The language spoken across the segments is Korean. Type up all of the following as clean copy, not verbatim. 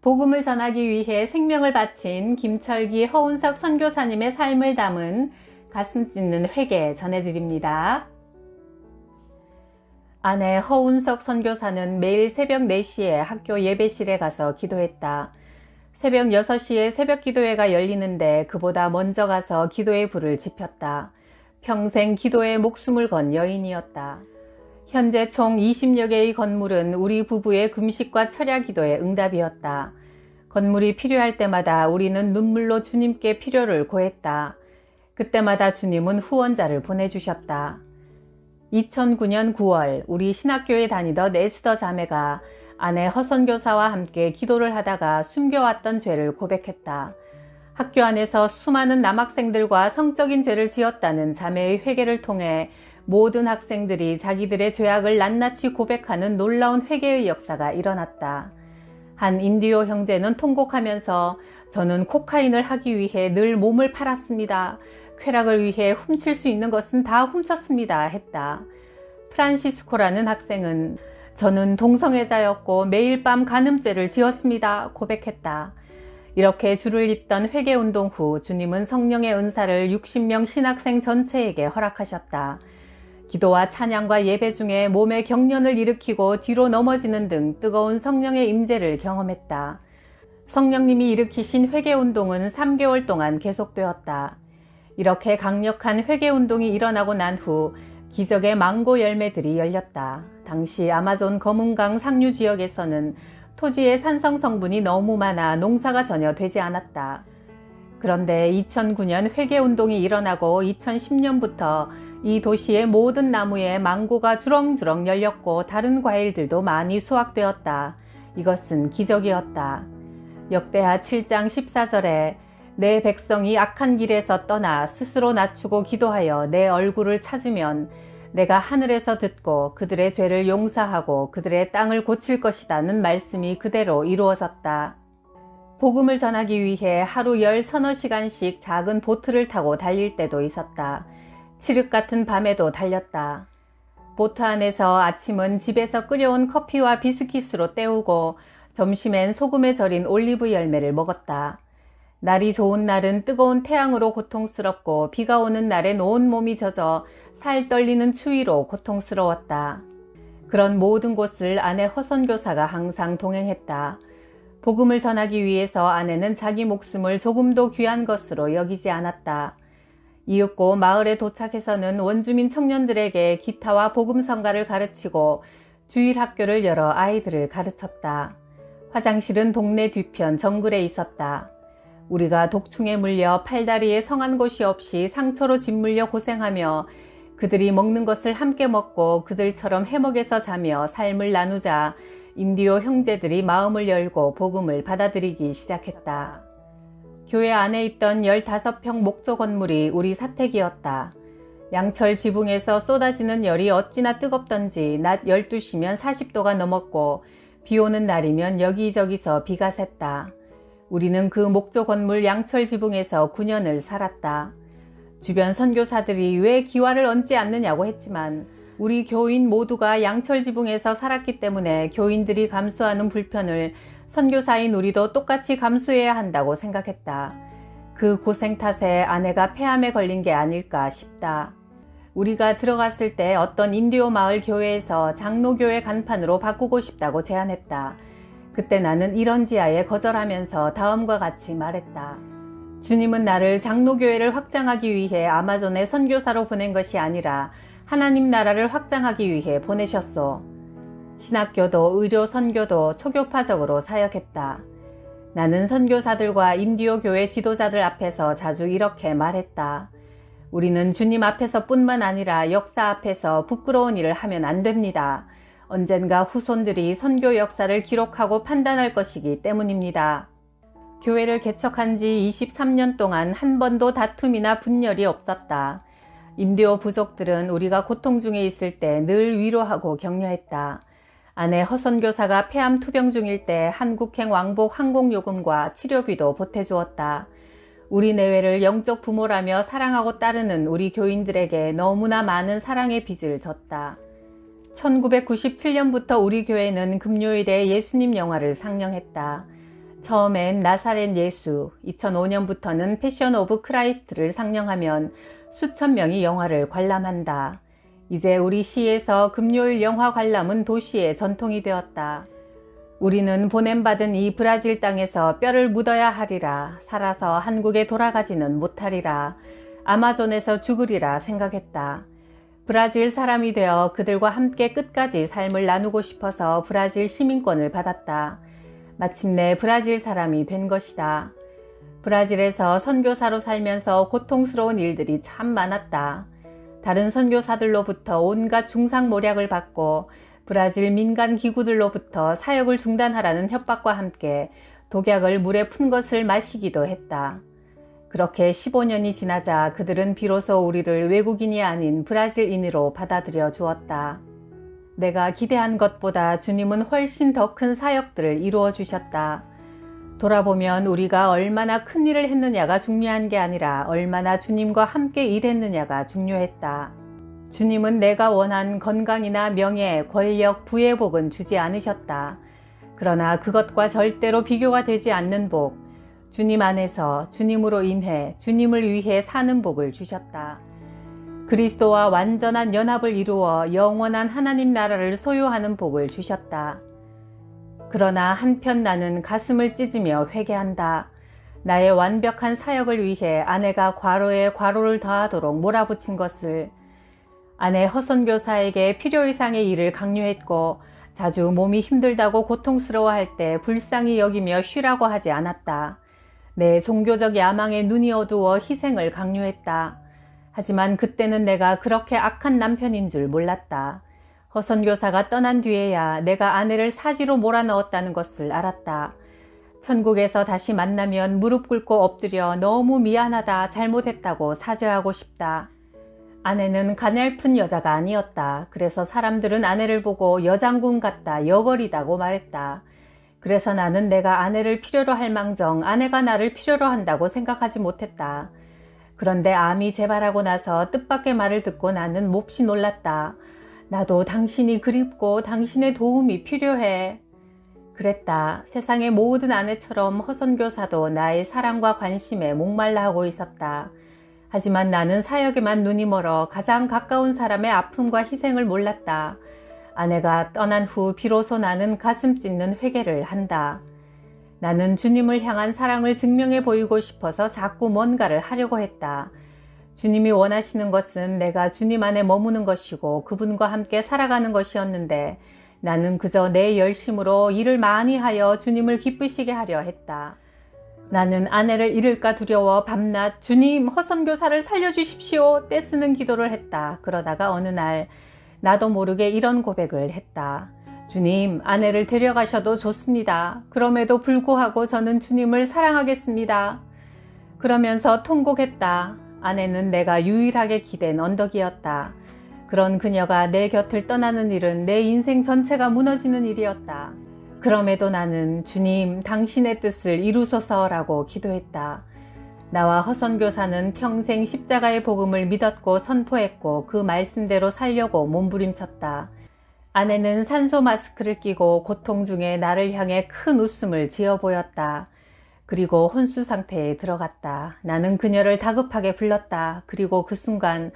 복음을 전하기 위해 생명을 바친 김철기 허운석 선교사님의 삶을 담은 가슴 찢는 회개 전해드립니다. 아내 허운석 선교사는 매일 새벽 4시에 학교 예배실에 가서 기도했다. 새벽 6시에 새벽 기도회가 열리는데 그보다 먼저 가서 기도의 불을 지폈다. 평생 기도에 목숨을 건 여인이었다. 현재 총 20여 개의 건물은 우리 부부의 금식과 철야 기도의 응답이었다. 건물이 필요할 때마다 우리는 눈물로 주님께 필요를 고했다. 그때마다 주님은 후원자를 보내주셨다. 2009년 9월 우리 신학교에 다니던 에스더 자매가 아내 허선교사와 함께 기도를 하다가 숨겨왔던 죄를 고백했다. 학교 안에서 수많은 남학생들과 성적인 죄를 지었다는 자매의 회개를 통해 모든 학생들이 자기들의 죄악을 낱낱이 고백하는 놀라운 회개의 역사가 일어났다. 한 인디오 형제는 통곡하면서 저는 코카인을 하기 위해 늘 몸을 팔았습니다. 쾌락을 위해 훔칠 수 있는 것은 다 훔쳤습니다 했다. 프란시스코라는 학생은 저는 동성애자였고 매일 밤 간음죄를 지었습니다 고백했다. 이렇게 줄을 잇던 회개운동 후 주님은 성령의 은사를 60명 신학생 전체에게 허락하셨다. 기도와 찬양과 예배 중에 몸에 경련을 일으키고 뒤로 넘어지는 등 뜨거운 성령의 임재를 경험했다. 성령님이 일으키신 회개운동은 3개월 동안 계속되었다. 이렇게 강력한 회개운동이 일어나고 난 후 기적의 망고 열매들이 열렸다. 당시 아마존 검은강 상류 지역에서는 토지의 산성 성분이 너무 많아 농사가 전혀 되지 않았다. 그런데 2009년 회개운동이 일어나고 2010년부터 이 도시의 모든 나무에 망고가 주렁주렁 열렸고 다른 과일들도 많이 수확되었다. 이것은 기적이었다. 역대하 7장 14절에 내 백성이 악한 길에서 떠나 스스로 낮추고 기도하여 내 얼굴을 찾으면 내가 하늘에서 듣고 그들의 죄를 용서하고 그들의 땅을 고칠 것이다는 말씀이 그대로 이루어졌다. 복음을 전하기 위해 하루 10~서너 시간씩 작은 보트를 타고 달릴 때도 있었다. 칠흑 같은 밤에도 달렸다. 보트 안에서 아침은 집에서 끓여온 커피와 비스킷으로 때우고 점심엔 소금에 절인 올리브 열매를 먹었다. 날이 좋은 날은 뜨거운 태양으로 고통스럽고 비가 오는 날엔 온 몸이 젖어 살 떨리는 추위로 고통스러웠다. 그런 모든 곳을 아내 허선교사가 항상 동행했다. 복음을 전하기 위해서 아내는 자기 목숨을 조금도 귀한 것으로 여기지 않았다. 이윽고 마을에 도착해서는 원주민 청년들에게 기타와 복음성가를 가르치고 주일학교를 열어 아이들을 가르쳤다. 화장실은 동네 뒤편 정글에 있었다. 우리가 독충에 물려 팔다리에 성한 곳이 없이 상처로 짓물려 고생하며 그들이 먹는 것을 함께 먹고 그들처럼 해먹에서 자며 삶을 나누자 인디오 형제들이 마음을 열고 복음을 받아들이기 시작했다. 교회 안에 있던 15평 목조 건물이 우리 사택이었다. 양철 지붕에서 쏟아지는 열이 어찌나 뜨겁던지 낮 12시면 40도가 넘었고 비 오는 날이면 여기저기서 비가 샜다. 우리는 그 목조 건물 양철 지붕에서 9년을 살았다. 주변 선교사들이 왜 기와를 얹지 않느냐고 했지만 우리 교인 모두가 양철 지붕에서 살았기 때문에 교인들이 감수하는 불편을 선교사인 우리도 똑같이 감수해야 한다고 생각했다. 그 고생 탓에 아내가 폐암에 걸린 게 아닐까 싶다. 우리가 들어갔을 때 어떤 인디오 마을 교회에서 장로교회 간판으로 바꾸고 싶다고 제안했다. 그때 나는 이런 지하에 거절하면서 다음과 같이 말했다. 주님은 나를 장로교회를 확장하기 위해 아마존에 선교사로 보낸 것이 아니라 하나님 나라를 확장하기 위해 보내셨소. 신학교도 의료 선교도 초교파적으로 사역했다. 나는 선교사들과 인디오 교회 지도자들 앞에서 자주 이렇게 말했다. 우리는 주님 앞에서 뿐만 아니라 역사 앞에서 부끄러운 일을 하면 안 됩니다. 언젠가 후손들이 선교 역사를 기록하고 판단할 것이기 때문입니다. 교회를 개척한 지 23년 동안 한 번도 다툼이나 분열이 없었다. 인디오 부족들은 우리가 고통 중에 있을 때 늘 위로하고 격려했다. 아내 허선교사가 폐암 투병 중일 때 한국행 왕복 항공요금과 치료비도 보태주었다. 우리 내외를 영적 부모라며 사랑하고 따르는 우리 교인들에게 너무나 많은 사랑의 빚을 졌다. 1997년부터 우리 교회는 금요일에 예수님 영화를 상영했다. 처음엔 나사렛 예수, 2005년부터는 패션 오브 크라이스트를 상영하면 수천 명이 영화를 관람한다. 이제 우리 시에서 금요일 영화 관람은 도시의 전통이 되었다. 우리는 보냄받은 이 브라질 땅에서 뼈를 묻어야 하리라. 살아서 한국에 돌아가지는 못하리라. 아마존에서 죽으리라 생각했다. 브라질 사람이 되어 그들과 함께 끝까지 삶을 나누고 싶어서 브라질 시민권을 받았다. 마침내 브라질 사람이 된 것이다. 브라질에서 선교사로 살면서 고통스러운 일들이 참 많았다. 다른 선교사들로부터 온갖 중상모략을 받고 브라질 민간 기구들로부터 사역을 중단하라는 협박과 함께 독약을 물에 푼 것을 마시기도 했다. 그렇게 15년이 지나자 그들은 비로소 우리를 외국인이 아닌 브라질인으로 받아들여 주었다. 내가 기대한 것보다 주님은 훨씬 더 큰 사역들을 이루어 주셨다. 돌아보면 우리가 얼마나 큰 일을 했느냐가 중요한 게 아니라 얼마나 주님과 함께 일했느냐가 중요했다. 주님은 내가 원한 건강이나 명예, 권력, 부의 복은 주지 않으셨다. 그러나 그것과 절대로 비교가 되지 않는 복, 주님 안에서 주님으로 인해 주님을 위해 사는 복을 주셨다. 그리스도와 완전한 연합을 이루어 영원한 하나님 나라를 소유하는 복을 주셨다. 그러나 한편 나는 가슴을 찢으며 회개한다. 나의 완벽한 사역을 위해 아내가 과로에 과로를 더하도록 몰아붙인 것을, 아내 허선교사에게 필요 이상의 일을 강요했고 자주 몸이 힘들다고 고통스러워할 때 불쌍히 여기며 쉬라고 하지 않았다. 내 종교적 야망에 눈이 어두워 희생을 강요했다. 하지만 그때는 내가 그렇게 악한 남편인 줄 몰랐다. 허선교사가 떠난 뒤에야 내가 아내를 사지로 몰아넣었다는 것을 알았다. 천국에서 다시 만나면 무릎 꿇고 엎드려 너무 미안하다, 잘못했다고 사죄하고 싶다. 아내는 가냘픈 여자가 아니었다. 그래서 사람들은 아내를 보고 여장군 같다, 여걸이다고 말했다. 그래서 나는 내가 아내를 필요로 할 망정 아내가 나를 필요로 한다고 생각하지 못했다. 그런데 암이 재발하고 나서 뜻밖의 말을 듣고 나는 몹시 놀랐다. 나도 당신이 그립고 당신의 도움이 필요해. 그랬다. 세상의 모든 아내처럼 허선교사도 나의 사랑과 관심에 목말라 하고 있었다. 하지만 나는 사역에만 눈이 멀어 가장 가까운 사람의 아픔과 희생을 몰랐다. 아내가 떠난 후 비로소 나는 가슴 찢는 회개를 한다. 나는 주님을 향한 사랑을 증명해 보이고 싶어서 자꾸 뭔가를 하려고 했다. 주님이 원하시는 것은 내가 주님 안에 머무는 것이고 그분과 함께 살아가는 것이었는데 나는 그저 내 열심으로 일을 많이 하여 주님을 기쁘시게 하려 했다. 나는 아내를 잃을까 두려워 밤낮 주님, 허선교사를 살려주십시오 떼쓰는 기도를 했다. 그러다가 어느 날 나도 모르게 이런 고백을 했다. 주님, 아내를 데려가셔도 좋습니다. 그럼에도 불구하고 저는 주님을 사랑하겠습니다. 그러면서 통곡했다. 아내는 내가 유일하게 기댄 언덕이었다. 그런 그녀가 내 곁을 떠나는 일은 내 인생 전체가 무너지는 일이었다. 그럼에도 나는 주님, 당신의 뜻을 이루소서라고 기도했다. 나와 허선교사는 평생 십자가의 복음을 믿었고 선포했고 그 말씀대로 살려고 몸부림쳤다. 아내는 산소 마스크를 끼고 고통 중에 나를 향해 큰 웃음을 지어 보였다. 그리고 혼수 상태에 들어갔다. 나는 그녀를 다급하게 불렀다. 그리고 그 순간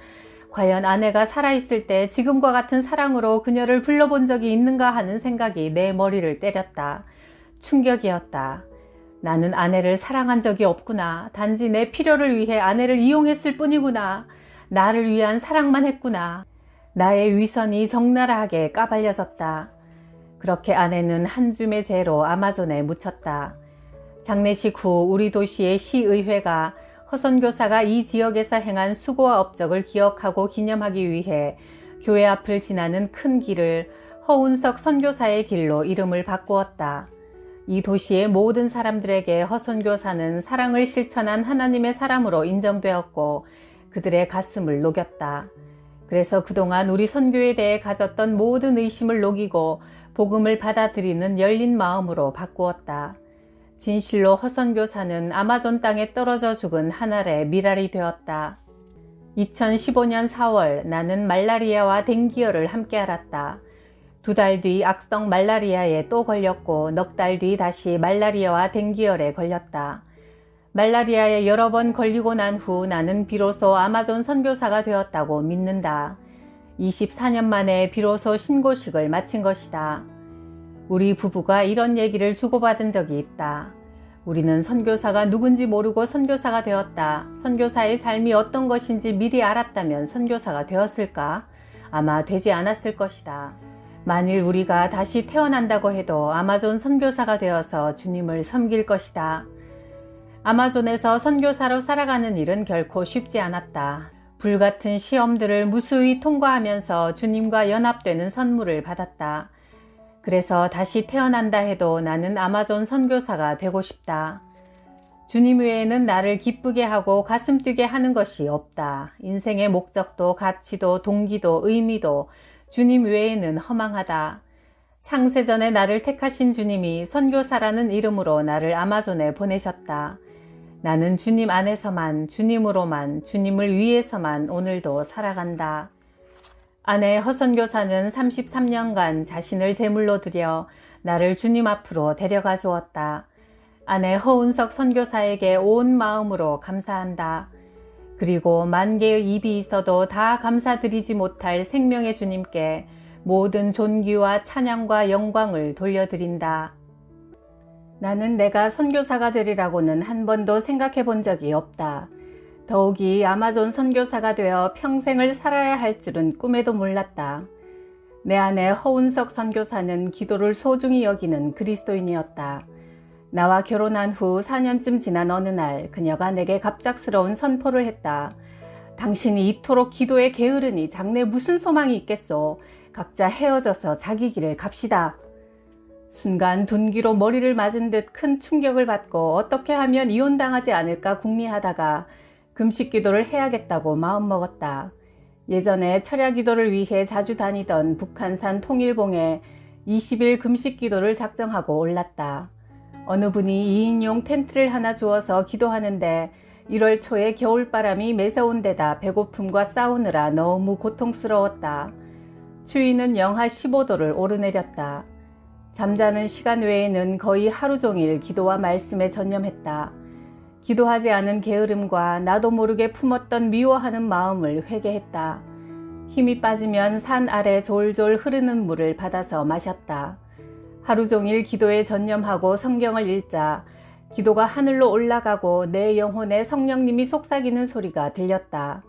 과연 아내가 살아있을 때 지금과 같은 사랑으로 그녀를 불러본 적이 있는가 하는 생각이 내 머리를 때렸다. 충격이었다. 나는 아내를 사랑한 적이 없구나. 단지 내 필요를 위해 아내를 이용했을 뿐이구나. 나를 위한 사랑만 했구나. 나의 위선이 적나라하게 까발려졌다. 그렇게 아내는 한 줌의 재로 아마존에 묻혔다. 장례식 후 우리 도시의 시의회가 허선교사가 이 지역에서 행한 수고와 업적을 기억하고 기념하기 위해 교회 앞을 지나는 큰 길을 허운석 선교사의 길로 이름을 바꾸었다. 이 도시의 모든 사람들에게 허선교사는 사랑을 실천한 하나님의 사람으로 인정되었고 그들의 가슴을 녹였다. 그래서 그동안 우리 선교에 대해 가졌던 모든 의심을 녹이고 복음을 받아들이는 열린 마음으로 바꾸었다. 진실로 허선교사는 아마존 땅에 떨어져 죽은 한 알의 미랄이 되었다. 2015년 4월 나는 말라리아와 댕기열을 함께 앓았다. 2달 뒤 악성 말라리아에 또 걸렸고 넉 달 뒤 다시 말라리아와 댕기열에 걸렸다. 말라리아에 여러 번 걸리고 난 후 나는 비로소 아마존 선교사가 되었다고 믿는다. 24년 만에 비로소 신고식을 마친 것이다. 우리 부부가 이런 얘기를 주고받은 적이 있다. 우리는 선교사가 누군지 모르고 선교사가 되었다. 선교사의 삶이 어떤 것인지 미리 알았다면 선교사가 되었을까? 아마 되지 않았을 것이다. 만일 우리가 다시 태어난다고 해도 아마존 선교사가 되어서 주님을 섬길 것이다. 아마존에서 선교사로 살아가는 일은 결코 쉽지 않았다. 불같은 시험들을 무수히 통과하면서 주님과 연합되는 선물을 받았다. 그래서 다시 태어난다 해도 나는 아마존 선교사가 되고 싶다. 주님 외에는 나를 기쁘게 하고 가슴 뛰게 하는 것이 없다. 인생의 목적도 가치도 동기도 의미도 주님 외에는 허망하다. 창세전에 나를 택하신 주님이 선교사라는 이름으로 나를 아마존에 보내셨다. 나는 주님 안에서만, 주님으로만, 주님을 위해서만 오늘도 살아간다. 아내 허선교사는 33년간 자신을 제물로 드려 나를 주님 앞으로 데려가 주었다. 아내 허운석 선교사에게 온 마음으로 감사한다. 그리고 만 개의 입이 있어도 다 감사드리지 못할 생명의 주님께 모든 존귀와 찬양과 영광을 돌려드린다. 나는 내가 선교사가 되리라고는 한 번도 생각해 본 적이 없다. 더욱이 아마존 선교사가 되어 평생을 살아야 할 줄은 꿈에도 몰랐다. 내 아내 허운석 선교사는 기도를 소중히 여기는 그리스도인이었다. 나와 결혼한 후 4년쯤 지난 어느 날 그녀가 내게 갑작스러운 선포를 했다. 당신이 이토록 기도에 게으르니 장래 무슨 소망이 있겠소. 각자 헤어져서 자기 길을 갑시다. 순간 둔기로 머리를 맞은 듯 큰 충격을 받고 어떻게 하면 이혼당하지 않을까 궁리하다가 금식 기도를 해야겠다고 마음먹었다. 예전에 철야 기도를 위해 자주 다니던 북한산 통일봉에 20일 금식 기도를 작정하고 올랐다. 어느 분이 2인용 텐트를 하나 주어서 기도하는데 1월 초에 겨울바람이 매서운 데다 배고픔과 싸우느라 너무 고통스러웠다. 추위는 영하 15도를 오르내렸다. 잠자는 시간 외에는 거의 하루 종일 기도와 말씀에 전념했다. 기도하지 않은 게으름과 나도 모르게 품었던 미워하는 마음을 회개했다. 힘이 빠지면 산 아래 졸졸 흐르는 물을 받아서 마셨다. 하루 종일 기도에 전념하고 성경을 읽자 기도가 하늘로 올라가고 내 영혼에 성령님이 속삭이는 소리가 들렸다.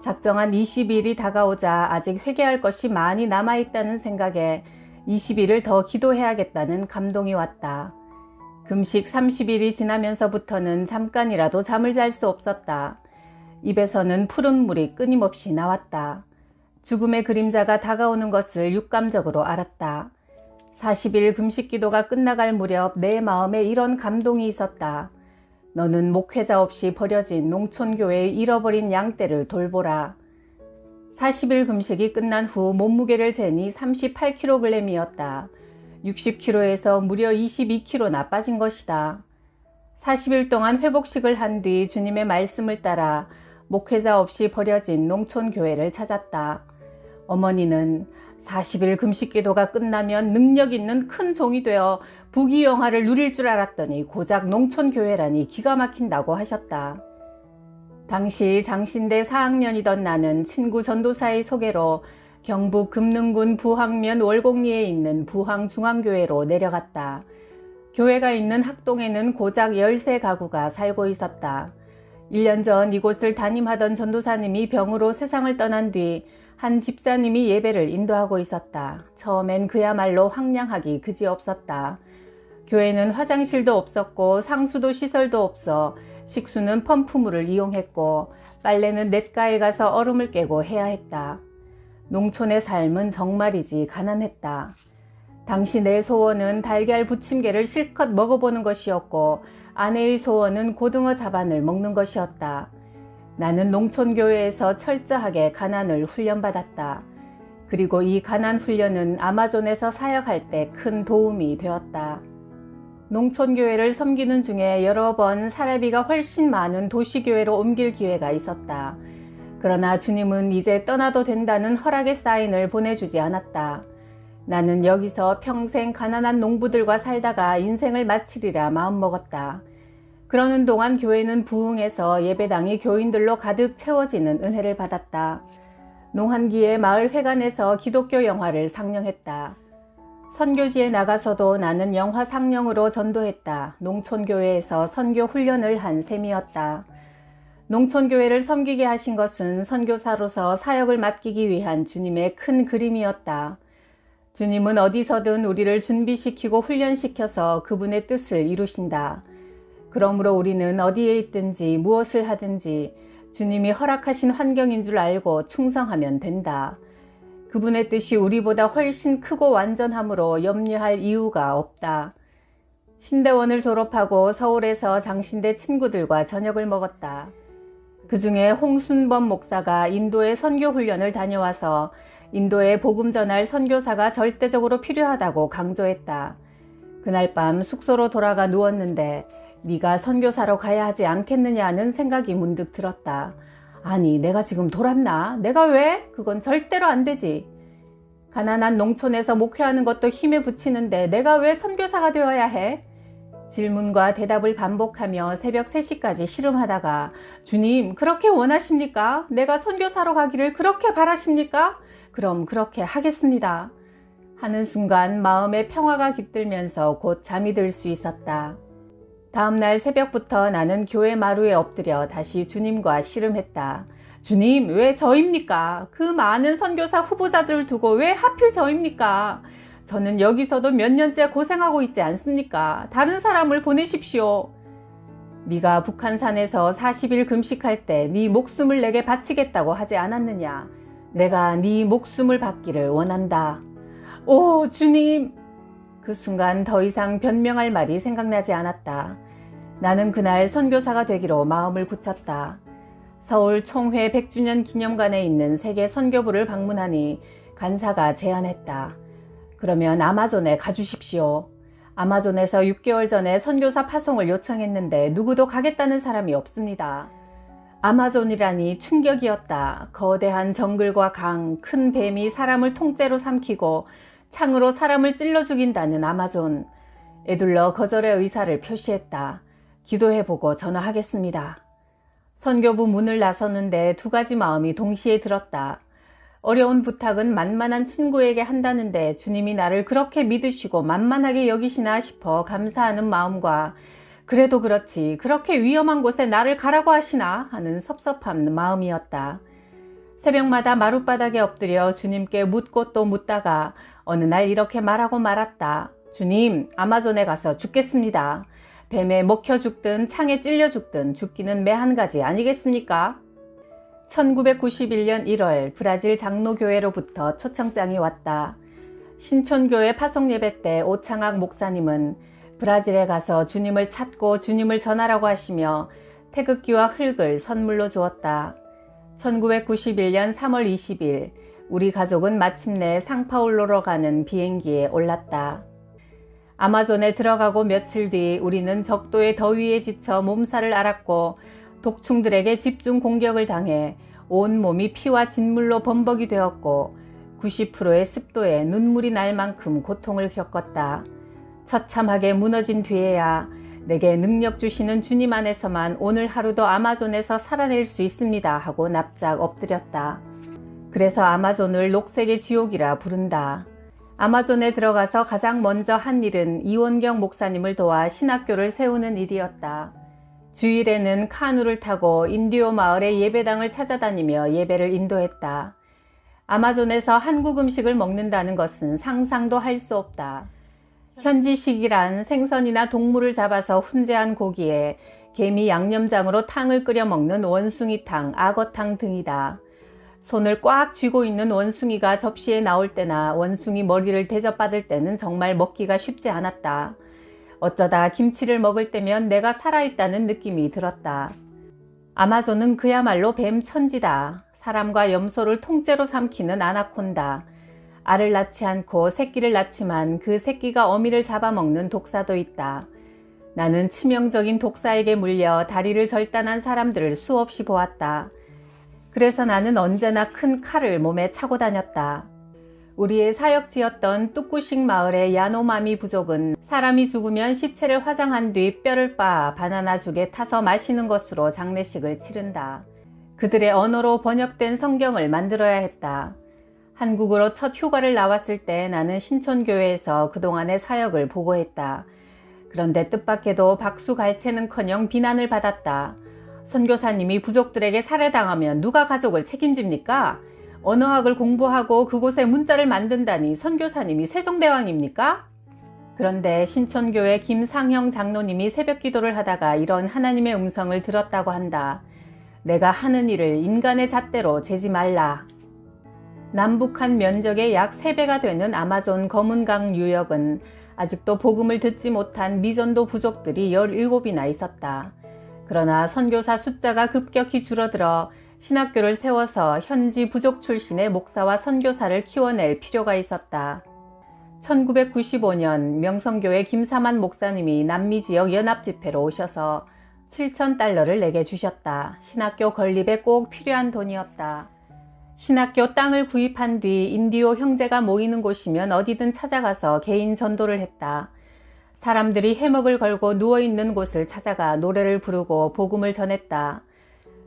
작정한 20일이 다가오자 아직 회개할 것이 많이 남아있다는 생각에 20일을 더 기도해야겠다는 감동이 왔다. 금식 30일이 지나면서부터는 잠깐이라도 잠을 잘 수 없었다. 입에서는 푸른 물이 끊임없이 나왔다. 죽음의 그림자가 다가오는 것을 육감적으로 알았다. 40일 금식 기도가 끝나갈 무렵 내 마음에 이런 감동이 있었다. 너는 목회자 없이 버려진 농촌교회의 잃어버린 양떼를 돌보라. 40일 금식이 끝난 후 몸무게를 재니 38kg이었다. 60kg에서 무려 22kg나 빠진 것이다. 40일 동안 회복식을 한 뒤 주님의 말씀을 따라 목회자 없이 버려진 농촌교회를 찾았다. 어머니는 40일 금식기도가 끝나면 능력 있는 큰 종이 되어 부귀영화를 누릴 줄 알았더니 고작 농촌교회라니 기가 막힌다고 하셨다. 당시 장신대 4학년이던 나는 친구 전도사의 소개로 경북 금능군 부항면 월곡리에 있는 부항중앙교회로 내려갔다. 교회가 있는 학동에는 고작 13가구가 살고 있었다. 1년 전 이곳을 담임하던 전도사님이 병으로 세상을 떠난 뒤 한 집사님이 예배를 인도하고 있었다. 처음엔 그야말로 황량하기 그지없었다. 교회는 화장실도 없었고 상수도 시설도 없어 식수는 펌프물을 이용했고 빨래는 냇가에 가서 얼음을 깨고 해야 했다. 농촌의 삶은 정말이지 가난했다. 당시 내 소원은 달걀 부침개를 실컷 먹어보는 것이었고 아내의 소원은 고등어 자반을 먹는 것이었다. 나는 농촌교회에서 철저하게 가난을 훈련받았다. 그리고 이 가난 훈련은 아마존에서 사역할 때 큰 도움이 되었다. 농촌교회를 섬기는 중에 여러 번 사례비가 훨씬 많은 도시교회로 옮길 기회가 있었다. 그러나 주님은 이제 떠나도 된다는 허락의 사인을 보내주지 않았다. 나는 여기서 평생 가난한 농부들과 살다가 인생을 마치리라 마음먹었다. 그러는 동안 교회는 부흥해서 예배당이 교인들로 가득 채워지는 은혜를 받았다. 농한기에 마을 회관에서 기독교 영화를 상영했다. 선교지에 나가서도 나는 영화 상영으로 전도했다. 농촌교회에서 선교 훈련을 한 셈이었다. 농촌교회를 섬기게 하신 것은 선교사로서 사역을 맡기기 위한 주님의 큰 그림이었다. 주님은 어디서든 우리를 준비시키고 훈련시켜서 그분의 뜻을 이루신다. 그러므로 우리는 어디에 있든지 무엇을 하든지 주님이 허락하신 환경인 줄 알고 충성하면 된다. 그분의 뜻이 우리보다 훨씬 크고 완전하므로 염려할 이유가 없다. 신대원을 졸업하고 서울에서 장신대 친구들과 저녁을 먹었다. 그 중에 홍순범 목사가 인도에 선교훈련을 다녀와서 인도에 복음 전할 선교사가 절대적으로 필요하다고 강조했다. 그날 밤 숙소로 돌아가 누웠는데 네가 선교사로 가야 하지 않겠느냐는 생각이 문득 들었다. 아니, 내가 지금 돌았나? 내가 왜? 그건 절대로 안 되지. 가난한 농촌에서 목회하는 것도 힘에 부치는데 내가 왜 선교사가 되어야 해? 질문과 대답을 반복하며 새벽 3시까지 씨름하다가 주님, 그렇게 원하십니까? 내가 선교사로 가기를 그렇게 바라십니까? 그럼 그렇게 하겠습니다. 하는 순간 마음의 평화가 깃들면서 곧 잠이 들 수 있었다. 다음날 새벽부터 나는 교회 마루에 엎드려 다시 주님과 씨름했다. 주님, 왜 저입니까? 그 많은 선교사 후보자들을 두고 왜 하필 저입니까? 저는 여기서도 몇 년째 고생하고 있지 않습니까? 다른 사람을 보내십시오. 네가 북한산에서 40일 금식할 때 네 목숨을 내게 바치겠다고 하지 않았느냐? 내가 네 목숨을 받기를 원한다. 오, 주님! 그 순간 더 이상 변명할 말이 생각나지 않았다. 나는 그날 선교사가 되기로 마음을 굳혔다. 서울 총회 100주년 기념관에 있는 세계 선교부를 방문하니 간사가 제안했다. 그러면 아마존에 가주십시오. 아마존에서 6개월 전에 선교사 파송을 요청했는데 누구도 가겠다는 사람이 없습니다. 아마존이라니 충격이었다. 거대한 정글과 강, 큰 뱀이 사람을 통째로 삼키고 창으로 사람을 찔러 죽인다는 아마존. 에둘러 거절의 의사를 표시했다. 기도해보고 전화하겠습니다. 선교부 문을 나섰는데 2가지 마음이 동시에 들었다. 어려운 부탁은 만만한 친구에게 한다는데 주님이 나를 그렇게 믿으시고 만만하게 여기시나 싶어 감사하는 마음과 그래도 그렇지 그렇게 위험한 곳에 나를 가라고 하시나 하는 섭섭한 마음이었다. 새벽마다 마룻바닥에 엎드려 주님께 묻고 또 묻다가 어느 날 이렇게 말하고 말았다. 주님, 아마존에 가서 죽겠습니다. 뱀에 먹혀 죽든 창에 찔려 죽든 죽기는 매 한 가지 아니겠습니까? 1991년 1월 브라질 장로교회로부터 초청장이 왔다. 신촌교회 파송예배 때 오창학 목사님은 브라질에 가서 주님을 찾고 주님을 전하라고 하시며 태극기와 흙을 선물로 주었다. 1991년 3월 20일 우리 가족은 마침내 상파울로로 가는 비행기에 올랐다. 아마존에 들어가고 며칠 뒤 우리는 적도의 더위에 지쳐 몸살을 앓았고 독충들에게 집중 공격을 당해 온몸이 피와 진물로 범벅이 되었고 90%의 습도에 눈물이 날 만큼 고통을 겪었다. 처참하게 무너진 뒤에야 내게 능력 주시는 주님 안에서만 오늘 하루도 아마존에서 살아낼 수 있습니다 하고 납작 엎드렸다. 그래서 아마존을 녹색의 지옥이라 부른다. 아마존에 들어가서 가장 먼저 한 일은 이원경 목사님을 도와 신학교를 세우는 일이었다. 주일에는 카누를 타고 인디오 마을의 예배당을 찾아다니며 예배를 인도했다. 아마존에서 한국 음식을 먹는다는 것은 상상도 할 수 없다. 현지식이란 생선이나 동물을 잡아서 훈제한 고기에 개미 양념장으로 탕을 끓여 먹는 원숭이탕, 악어탕 등이다. 손을 꽉 쥐고 있는 원숭이가 접시에 나올 때나 원숭이 머리를 대접받을 때는 정말 먹기가 쉽지 않았다. 어쩌다 김치를 먹을 때면 내가 살아있다는 느낌이 들었다. 아마존은 그야말로 뱀 천지다. 사람과 염소를 통째로 삼키는 아나콘다. 알을 낳지 않고 새끼를 낳지만 그 새끼가 어미를 잡아먹는 독사도 있다. 나는 치명적인 독사에게 물려 다리를 절단한 사람들을 수없이 보았다. 그래서 나는 언제나 큰 칼을 몸에 차고 다녔다. 우리의 사역지였던 뚜꾸식 마을의 야노마미 부족은 사람이 죽으면 시체를 화장한 뒤 뼈를 빻아 바나나죽에 타서 마시는 것으로 장례식을 치른다. 그들의 언어로 번역된 성경을 만들어야 했다. 한국으로 첫 휴가를 나왔을 때 나는 신촌교회에서 그동안의 사역을 보고했다. 그런데 뜻밖에도 박수갈채는커녕 비난을 받았다. 선교사님이 부족들에게 살해당하면 누가 가족을 책임집니까? 언어학을 공부하고 그곳에 문자를 만든다니 선교사님이 세종대왕입니까? 그런데 신촌교회 김상형 장로님이 새벽기도를 하다가 이런 하나님의 음성을 들었다고 한다. 내가 하는 일을 인간의 잣대로 재지 말라. 남북한 면적의 약 3배가 되는 아마존 검은강 유역은 아직도 복음을 듣지 못한 미전도 부족들이 17이나 있었다. 그러나 선교사 숫자가 급격히 줄어들어 신학교를 세워서 현지 부족 출신의 목사와 선교사를 키워낼 필요가 있었다. 1995년 명성교회 김사만 목사님이 남미 지역 연합집회로 오셔서 $7,000를 내게 주셨다. 신학교 건립에 꼭 필요한 돈이었다. 신학교 땅을 구입한 뒤 인디오 형제가 모이는 곳이면 어디든 찾아가서 개인 전도를 했다. 사람들이 해먹을 걸고 누워있는 곳을 찾아가 노래를 부르고 복음을 전했다.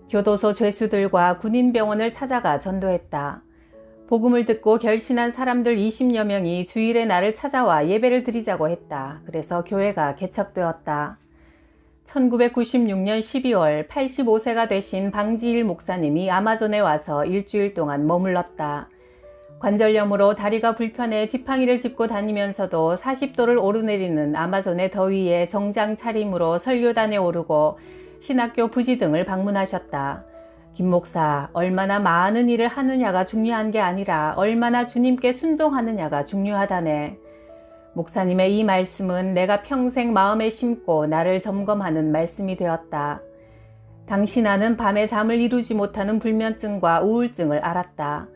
교도소 죄수들과 군인병원을 찾아가 전도했다. 복음을 듣고 결신한 사람들 20여 명이 주일에 나를 찾아와 예배를 드리자고 했다. 그래서 교회가 개척되었다. 1996년 12월 85세가 되신 방지일 목사님이 아마존에 와서 일주일 동안 머물렀다. 관절염으로 다리가 불편해 지팡이를 짚고 다니면서도 40도를 오르내리는 아마존의 더위에 정장 차림으로 설교단에 오르고 신학교 부지 등을 방문하셨다. 김 목사, 얼마나 많은 일을 하느냐가 중요한 게 아니라 얼마나 주님께 순종하느냐가 중요하다네. 목사님의 이 말씀은 내가 평생 마음에 심고 나를 점검하는 말씀이 되었다. 당시 나는 밤에 잠을 이루지 못하는 불면증과 우울증을 앓았다.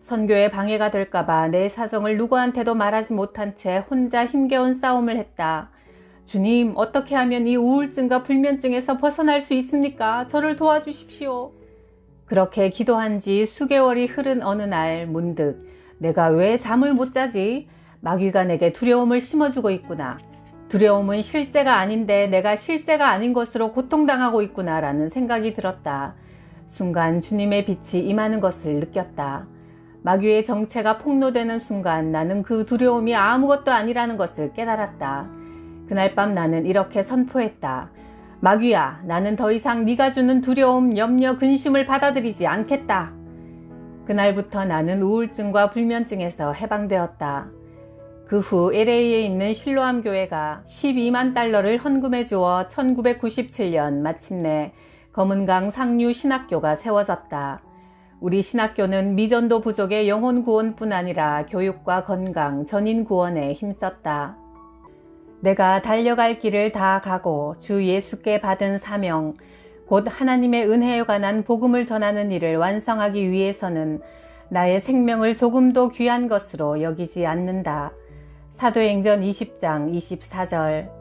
선교에 방해가 될까봐 내 사정을 누구한테도 말하지 못한 채 혼자 힘겨운 싸움을 했다. 주님, 어떻게 하면 이 우울증과 불면증에서 벗어날 수 있습니까? 저를 도와주십시오. 그렇게 기도한 지 수개월이 흐른 어느 날 문득 내가 왜 잠을 못 자지? 마귀가 내게 두려움을 심어주고 있구나. 두려움은 실제가 아닌데 내가 실제가 아닌 것으로 고통당하고 있구나 라는 생각이 들었다. 순간 주님의 빛이 임하는 것을 느꼈다. 마귀의 정체가 폭로되는 순간 나는 그 두려움이 아무것도 아니라는 것을 깨달았다. 그날 밤 나는 이렇게 선포했다. 마귀야, 나는 더 이상 네가 주는 두려움, 염려, 근심을 받아들이지 않겠다. 그날부터 나는 우울증과 불면증에서 해방되었다. 그 후 LA에 있는 실로암 교회가 $120,000를 헌금해 주어 1997년 마침내 검은강 상류 신학교가 세워졌다. 우리 신학교는 미전도 부족의 영혼 구원뿐 아니라 교육과 건강, 전인 구원에 힘썼다. 내가 달려갈 길을 다 가고 주 예수께 받은 사명, 곧 하나님의 은혜에 관한 복음을 전하는 일을 완성하기 위해서는 나의 생명을 조금도 귀한 것으로 여기지 않는다. 사도행전 20장 24절.